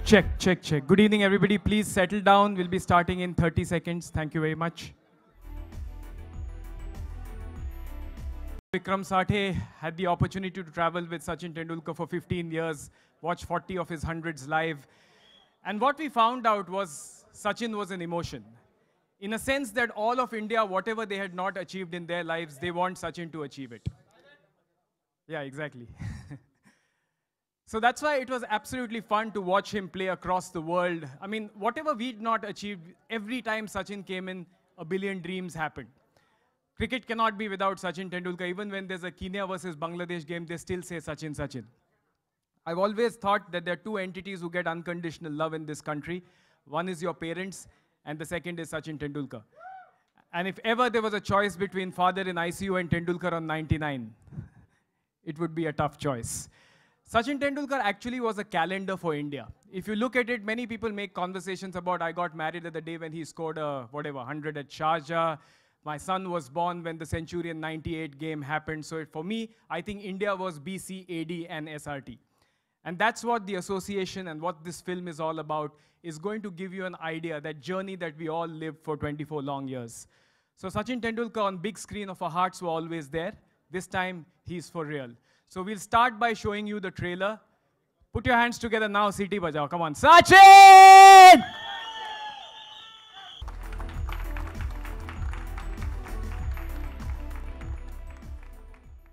Check, check, check. Good evening, everybody. Please settle down. We'll be starting in 30 seconds. Thank you very much. Vikram Sathe had the opportunity to travel with Sachin Tendulkar for 15 years, watch 40 of his hundreds live. And what we found out was Sachin was an emotion. In a sense that all of India, whatever they had not achieved in their lives, they want Sachin to achieve it. Yeah, exactly. So that's why it was absolutely fun to watch him play across the world. I mean, whatever we'd not achieved, every time Sachin came in, a billion dreams happened. Cricket cannot be without Sachin Tendulkar. Even when there's a Kenya versus Bangladesh game, they still say Sachin, Sachin. I've always thought that there are two entities who get unconditional love in this country. One is your parents, and the second is Sachin Tendulkar. And if ever there was a choice between father in ICU and Tendulkar on 99, it would be a tough choice. Sachin Tendulkar actually was a calendar for India. If you look at it, many people make conversations about, I got married at the day when he scored a, 100 at Sharjah. My son was born when the Centurion 98 game happened. So for me, I think India was BC, AD, and SRT. And that's what the association and what this film is all about, is going to give you an idea, that journey that we all lived for 24 long years. So Sachin Tendulkar on big screen of our hearts were always there. This time, he's for real. So we'll start by showing you the trailer. Put your hands together now, Siti Bajao. Come on, Sachin!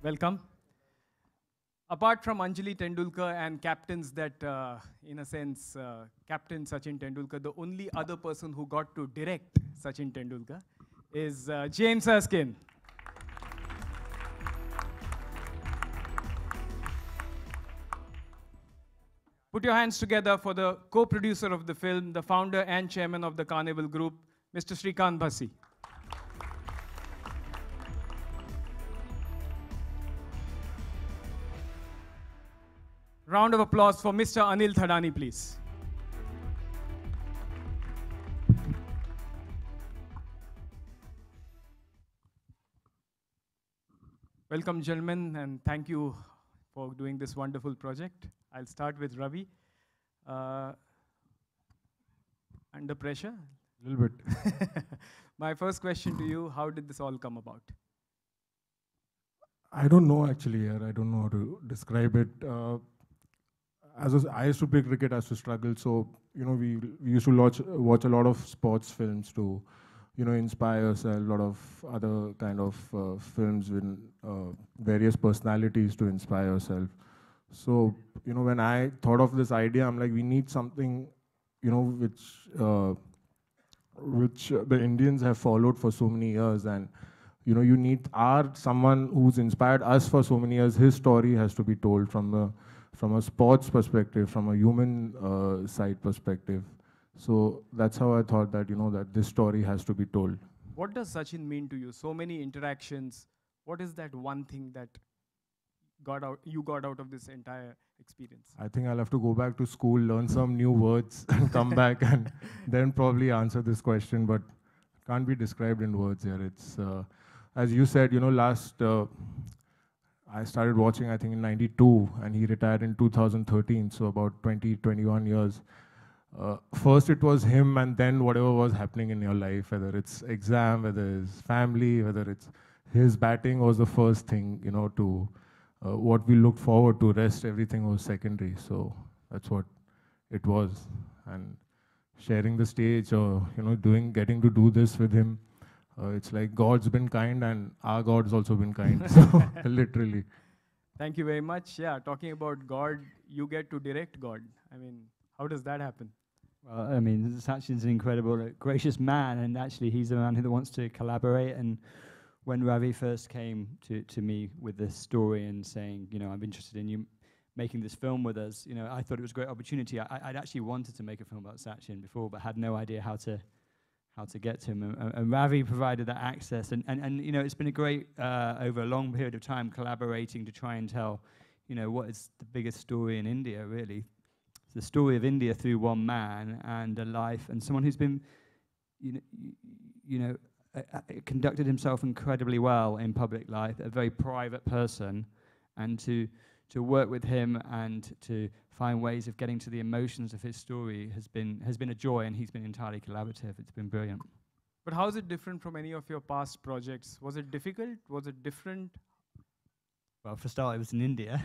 Welcome. Apart from Anjali Tendulkar and captains that, in a sense, Captain Sachin Tendulkar, the only other person who got to direct Sachin Tendulkar is James Erskine. Put your hands together for the co-producer of the film, the founder and chairman of the Carnival Group, Mr. Srikant Bhasi. Round of applause for Mr. Anil Thadani, please. Welcome, gentlemen, and thank you for doing this wonderful project. I'll start with Ravi. Under pressure? A little bit. My first question to you, how did this all come about? I don't know actually, I don't know how to describe it. I used to play cricket, I used to struggle, so we used to watch a lot of sports films to inspire ourselves, a lot of other kind of films with various personalities to inspire ourselves. So when I thought of this idea, I'm like, we need something which the Indians have followed for so many years, and you need someone who's inspired us for so many years. His story has to be told from a sports perspective, from a human side perspective. So that's how I thought that that this story has to be told. What does Sachin mean to you? So many interactions. What is that one thing that you got out of this entire experience? I think I'll have to go back to school, learn some new words, and come back and then probably answer this question. But can't be described in words here. It's as you said, I started watching, I think, in '92, and he retired in 2013, so about 21 years. First it was him, and then whatever was happening in your life, whether it's exam, whether it's family, whether it's his batting was the first thing, to what we looked forward to. Rest, everything was secondary. So that's what it was. And sharing the stage, or getting to do this with him, it's like God's been kind, and our God's also been kind. So literally. Thank you very much. Yeah, talking about God, you get to direct God. I mean, how does that happen? Well, I mean, Sachin's an incredible, gracious man, and actually he's a man who wants to collaborate. And when Ravi first came to me with this story and saying, I'm interested in you making this film with us, I thought it was a great opportunity. I'd actually wanted to make a film about Sachin before, but had no idea how to get to him. And Ravi provided that access. And it's been a great, over a long period of time, collaborating to try and tell, what is the biggest story in India, really. It's the story of India through one man and a life, and someone who's been, conducted himself incredibly well in public life, a very private person, and to to work with him and to find ways of getting to the emotions of his story has been a joy, and he's been entirely collaborative. It's been brilliant. But how is it different from any of your past projects? Was it difficult? Was it different? Well, for a start, it was in India,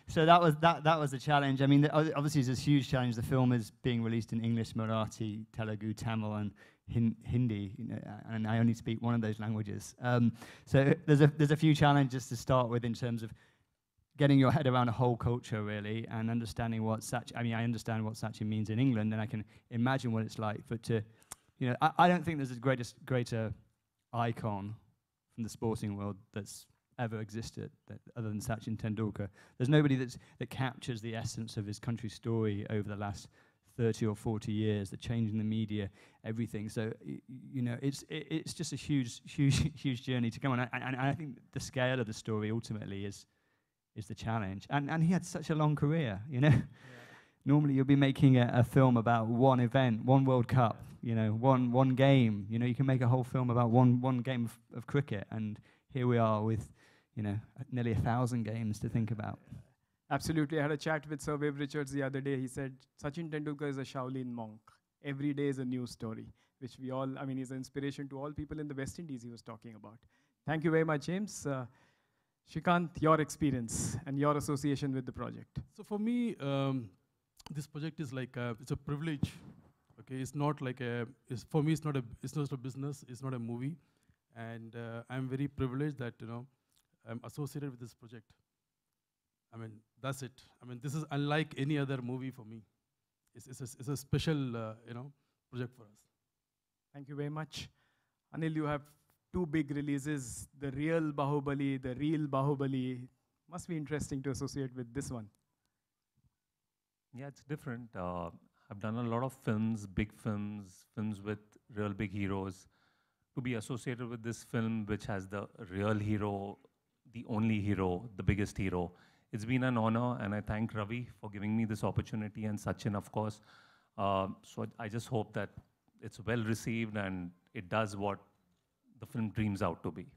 so that was a challenge. I mean, obviously, it's a huge challenge. The film is being released in English, Marathi, Telugu, Tamil, and Hindi. You know, and I only speak one of those languages. So there's a few challenges to start with in terms of getting your head around a whole culture, really, and understanding what Sachin. I mean, I understand what Sachin means in England, and I can imagine what it's like. But I don't think there's a greater icon from the sporting world that's ever existed other than Sachin Tendulkar. There's nobody that captures the essence of his country's story over the last 30 or 40 years, the change in the media, everything. So it's just a huge journey to come on. And I think the scale of the story ultimately is the challenge. And he had such a long career, you know. Yeah. Normally you'll be making a film about one event, one World Cup, one game. You can make a whole film about one game of cricket, and here we are with, nearly 1,000 games to think about. Absolutely. I had a chat with Sir Viv Richards the other day. He said, Sachin Tendulkar is a Shaolin monk. Every day is a new story, which he's an inspiration to all people in the West Indies he was talking about. Thank you very much, James. Shrikant, your experience and your association with the project. So for me, this project is like it's a privilege. Okay, it's not like for me, it's not a business. It's not a movie, and I'm very privileged that I'm associated with this project. I mean, that's it. I mean, this is unlike any other movie for me. It's a special project for us. Thank you very much, Anil. You have two big releases: the real Bahubali, the real Bahubali. Must be interesting to associate with this one. Yeah, it's different. I've done a lot of films, big films with real big heroes. To be associated with this film, which has the real hero, the only hero, the biggest hero, it's been an honor, and I thank Ravi for giving me this opportunity, and Sachin, of course. So I just hope that it's well received and it does what the film dreams out to be.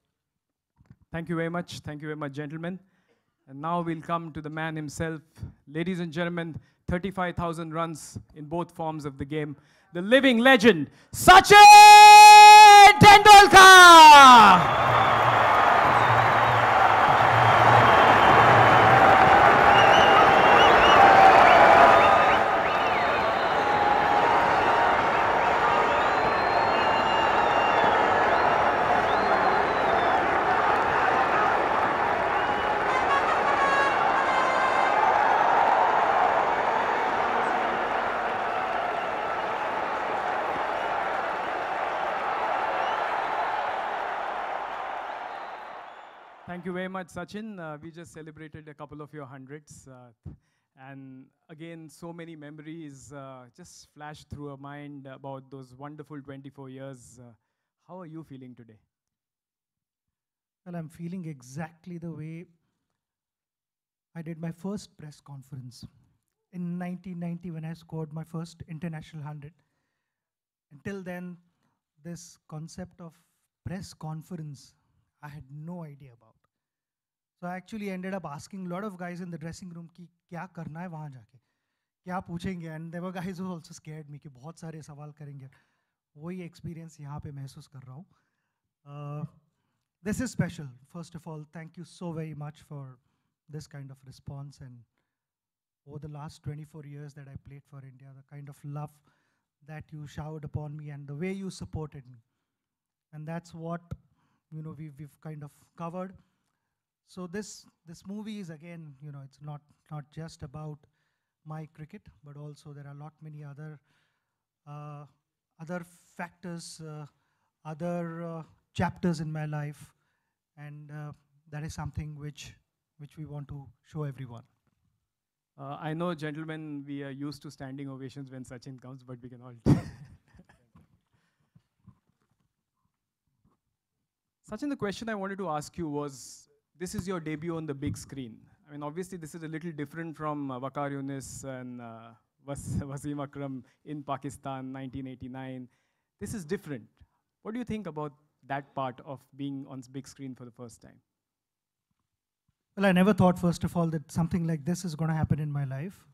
Thank you very much. Thank you very much, gentlemen. And now we'll come to the man himself. Ladies and gentlemen, 35,000 runs in both forms of the game. The living legend, Sachin Tendulkar! Thank you very much, Sachin. We just celebrated a couple of your hundreds. And again, so many memories just flashed through our mind about those wonderful 24 years. How are you feeling today? Well, I'm feeling exactly the way I did my first press conference in 1990 when I scored my first international 100. Until then, this concept of press conference, I had no idea about. So I actually ended up asking a lot of guys in the dressing room कि क्या करना है वहाँ जाके, क्या पूछेंगे, and there were guys who also scared me कि बहुत सारे सवाल करेंगे. वही experience यहाँ पे महसूस कर रहा हूँ. This is special. First of all, thank you so very much for this kind of response, and over the last 24 years that I played for India, the kind of love that you showered upon me and the way you supported me. And that's what we've kind of covered. So this movie is, again, it's not just about my cricket, but also there are a lot many other factors, other chapters in my life, and that is something which we want to show everyone. I know, gentlemen, we are used to standing ovations when Sachin comes, but we can all. Sachin, the question I wanted to ask you was, this is your debut on the big screen. I mean, obviously, this is a little different from Waqar Younis and Wasim Akram in Pakistan, 1989. This is different. What do you think about that part of being on big screen for the first time? Well, I never thought, first of all, that something like this is going to happen in my life.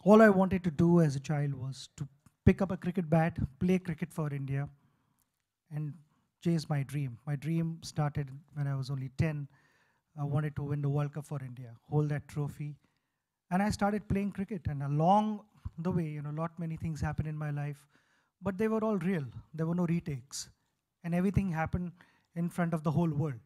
All I wanted to do as a child was to pick up a cricket bat, play cricket for India, and chase my dream. My dream started when I was only 10. I wanted to win the World Cup for India, hold that trophy. And I started playing cricket. And along the way, lot many things happened in my life, but they were all real. There were no retakes. And everything happened in front of the whole world.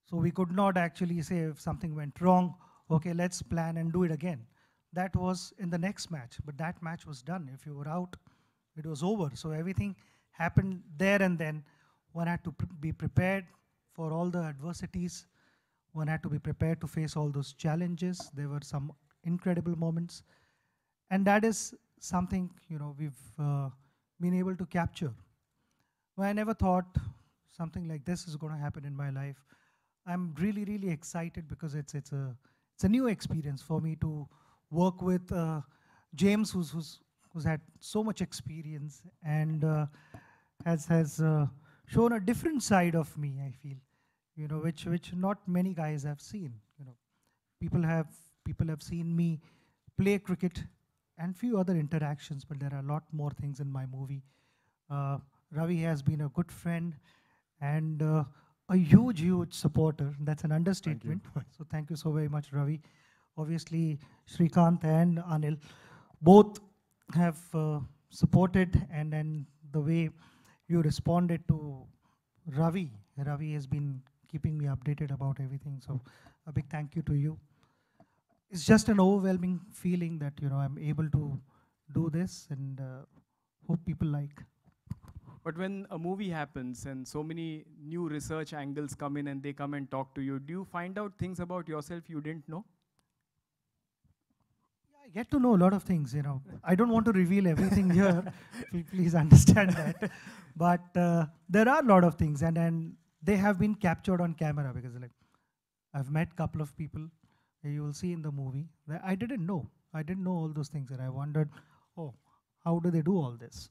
So we could not actually say if something went wrong, okay, let's plan and do it again. That was in the next match, but that match was done. If you were out, it was over. So everything happened there and then. One had to be prepared for all the adversities. One had to be prepared to face all those challenges. There were some incredible moments. And that is something, we've been able to capture. Well, I never thought something like this is going to happen in my life. I'm really, really excited because it's a new experience for me to work with James, who's had so much experience and has shown a different side of me, I feel, which not many guys have seen. People have seen me play cricket and few other interactions, but there are a lot more things in my movie. Ravi has been a good friend and a huge supporter. That's an understatement. So thank you so very much, Ravi. Obviously, Srikanth and Anil both have supported, and then the way you responded to Ravi has been keeping me updated about everything. So a big thank you to you. It's just an overwhelming feeling that I'm able to do this, and hope people like. But when a movie happens and so many new research angles come in and they come and talk to you, do you find out things about yourself you didn't know? Yeah, I get to know a lot of things, I don't want to reveal everything here. Please understand that. But there are a lot of things, and they have been captured on camera, because I've met a couple of people you will see in the movie that I didn't know. I didn't know all those things, and I wondered, oh, how do they do all this?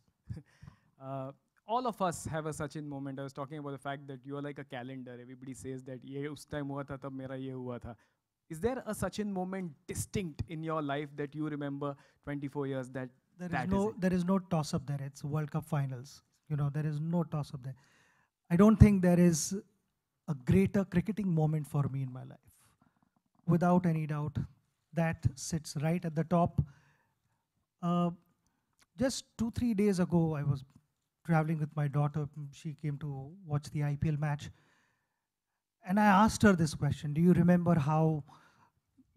All of us have a Sachin moment. I was talking about the fact that you are like a calendar. Everybody says that ye us time hua tha, tab mera ye hua tha. Is there a Sachin moment distinct in your life that you remember 24 years that there is no toss up there. It's World Cup finals. There is no toss up there. I don't think there is a greater cricketing moment for me in my life. Without any doubt, that sits right at the top. Just 2-3 days ago, I was traveling with my daughter. She came to watch the IPL match. And I asked her this question: do you remember how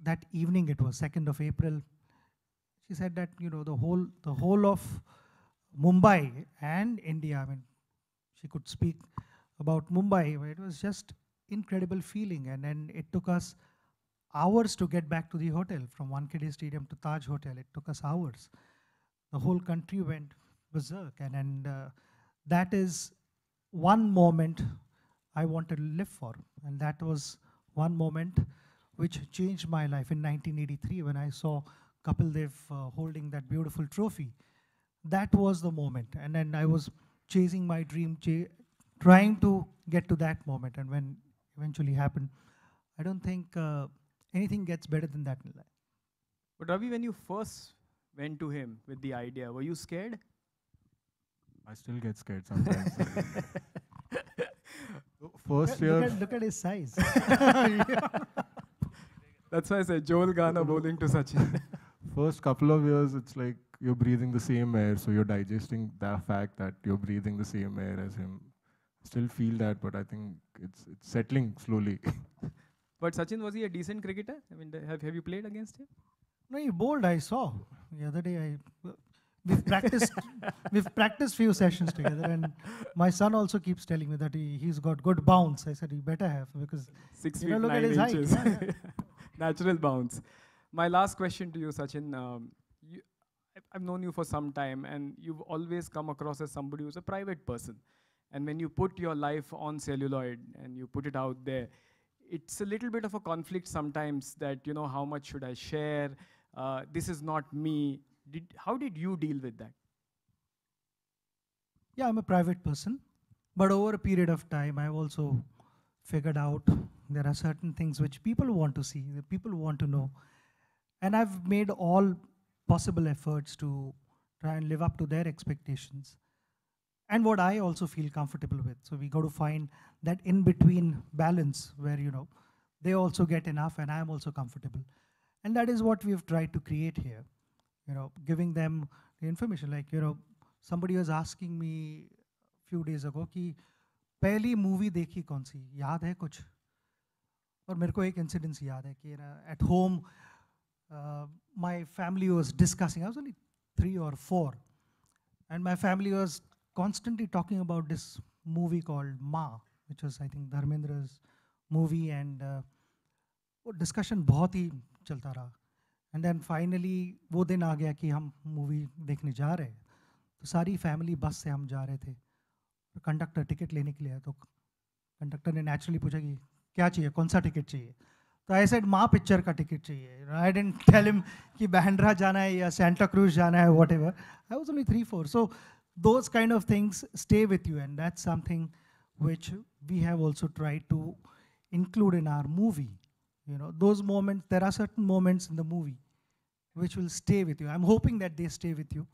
that evening, it was 2nd of April? She said that, the whole of Mumbai and India, I mean, she could speak about Mumbai. It was just incredible feeling. And then it took us hours to get back to the hotel. From Wankhede Stadium to Taj Hotel, it took us hours. The whole country went berserk. And that is one moment I wanted to live for. And that was one moment which changed my life in 1983 when I saw Kapil Dev holding that beautiful trophy. That was the moment. And then I was chasing my dream, trying to get to that moment. And when eventually happened, I don't think anything gets better than that in life. But Ravi, when you first went to him with the idea, were you scared? I still get scared sometimes. First year, Look at his size. That's why I said Joel Garner bowling to Sachin. first couple of years, it's like you're breathing the same air, so you're digesting the fact that you're breathing the same air as him. Still feel that, but I think it's settling slowly. But Sachin, was he a decent cricketer? I mean, have you played against him? No, he bowled, I saw. The other day, we've practiced few sessions together, and my son also keeps telling me that he's got good bounce. I said, he better have, because 6 feet look 9 at his height. inches. Yeah. Natural bounce. My last question to you, Sachin. I've known you for some time, and you've always come across as somebody who's a private person. And when you put your life on celluloid and you put it out there, it's a little bit of a conflict sometimes that, how much should I share? This is not me. How did you deal with that? Yeah, I'm a private person. But over a period of time, I've also figured out There are certain things which people want to see, that people want to know. And I've made all possible efforts to try and live up to their expectations. And what I also feel comfortable with. So we got to find that in-between balance where, they also get enough and I'm also comfortable. And that is what we've tried to create here. Giving them the information. Like, somebody was asking me a few days ago कि पहली movie देखी कौन सी याद है कुछ और मेरे को एक इंसिडेंस याद है कि at home my family was discussing. I was only 3 or 4 and my family was constantly talking about this movie called Ma, which was I think Dharmendra's movie, and वो discussion बहुत ही चलता रहा. And then finally वो दिन आ गया कि हम movie देखने जा रहे हैं. तो सारी फैमिली बस से हम जा रहे थे. कंडक्टर टिकट लेने के लिए, तो कंडक्टर ने नेचुरली पूछा कि क्या चाहिए, कौन सा टिकट चाहिए. तो आई सेड माँ पिक्चर का टिकट चाहिए. आई डिडंट टेल हिम कि बैंड्रा जाना है या सेंटा क्रूज जाना है, what ever. I was only 3-4. So those kind of things stay with you, and that's something which we have also tried to include in our movie. Those moments, there are certain moments in the movie which will stay with you. I'm hoping that they stay with you.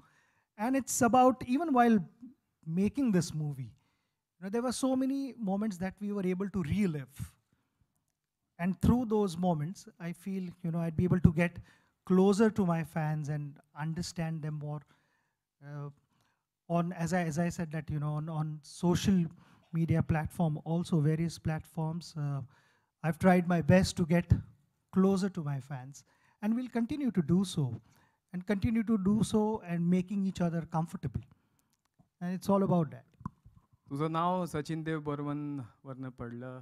And it's about, even while making this movie, there were so many moments that we were able to relive. And through those moments, I feel, I'd be able to get closer to my fans and understand them more. As I said that, on social media platform, also various platforms, I've tried my best to get closer to my fans, and we'll continue to do so, and making each other comfortable. And it's all about that. तुझं नाव सचिन देव बर्मन वरनं पडलं.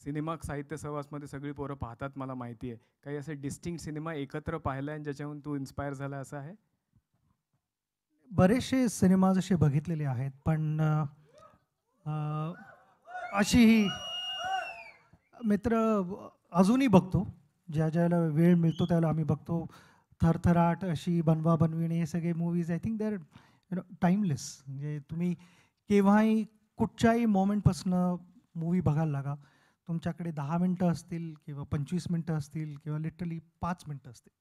Cinema साहित्य सहवासमध्ये सगळी पोरं पाहतात मला माहिती आहे. काही असे डिस्टिंक्ट सिनेमा एकत्र पाहिला आणि ज्याच्याहून तू इन्स्पायर झाला असं आहे? बरेचसे सिनेमाज असे बघितलेले आहेत, पण अशी मित्र अजूनही बघतो. ज्याला वेळ मिळतो त्याला आम्ही बघतो. थरथराट, अशी बनवा बनविणे, हे सगळे movies I think there timeless. म्हणजे तुम्ही केव्हाही कुठच्याही मोमेंटपासून मूवी बघायला लागा. तुमच्याकडे 10 मिनटं असतील किंवा 25 मिनटं असतील किंवा लिटरली 5 मिनटं असतील,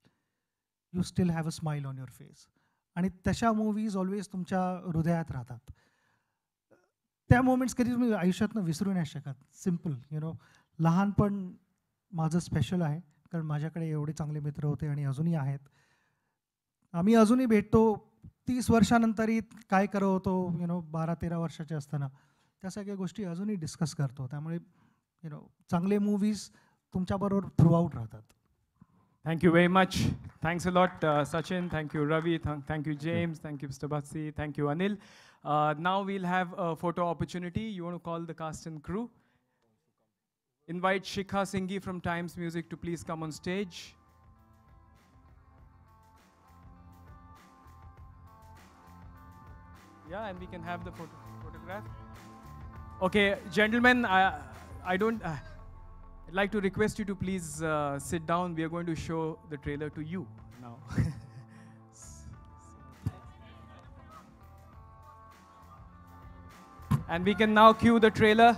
you still have a smile on your face. आणि तशा मूवीज ऑलवेज तुमच्या हृदयात राहतात. त्या मोमेंट्स कधी तुम्ही आयुष्यातनं विसरू नाही शकत. सिम्पल, लहानपण माझं स्पेशल आहे, कारण माझ्याकडे एवढे चांगले मित्र होते आणि अजूनही आहेत. आम्ही अजूनही भेटतो. 30 वर्षानंतरही काय करत होतो, 12-13 वर्षाचे असताना, त्या सगळ्या गोष्टी अजूनही डिस्कस करतो. त्यामुळे चांगले मूवीज तुमच्याबरोबर थ्रू आउट राहतात. Thank you very much. Thanks a lot, Sachin. Thank you, Ravi. Thank you, James. Thank you, Mr. Batsi. Thank you, Anil. Now we'll have a photo opportunity. You want to call the cast and crew? Invite Shikha Singhi from Times Music to please come on stage. Yeah, and we can have the photograph. Okay, gentlemen, I don't... I'd like to request you to please sit down. We are going to show the trailer to you now. And we can now cue the trailer.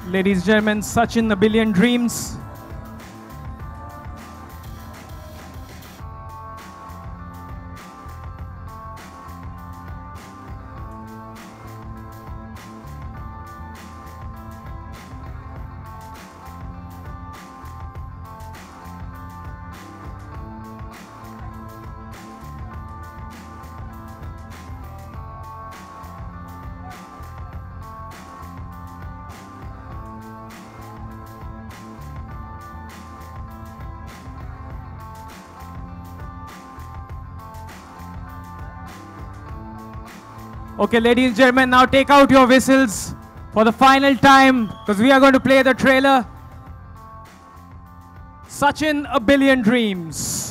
Ladies and gentlemen, Sachin, A Billion Dreams. Okay, ladies and gentlemen, now take out your whistles for the final time because we are going to play the trailer. Sachin, A Billion Dreams.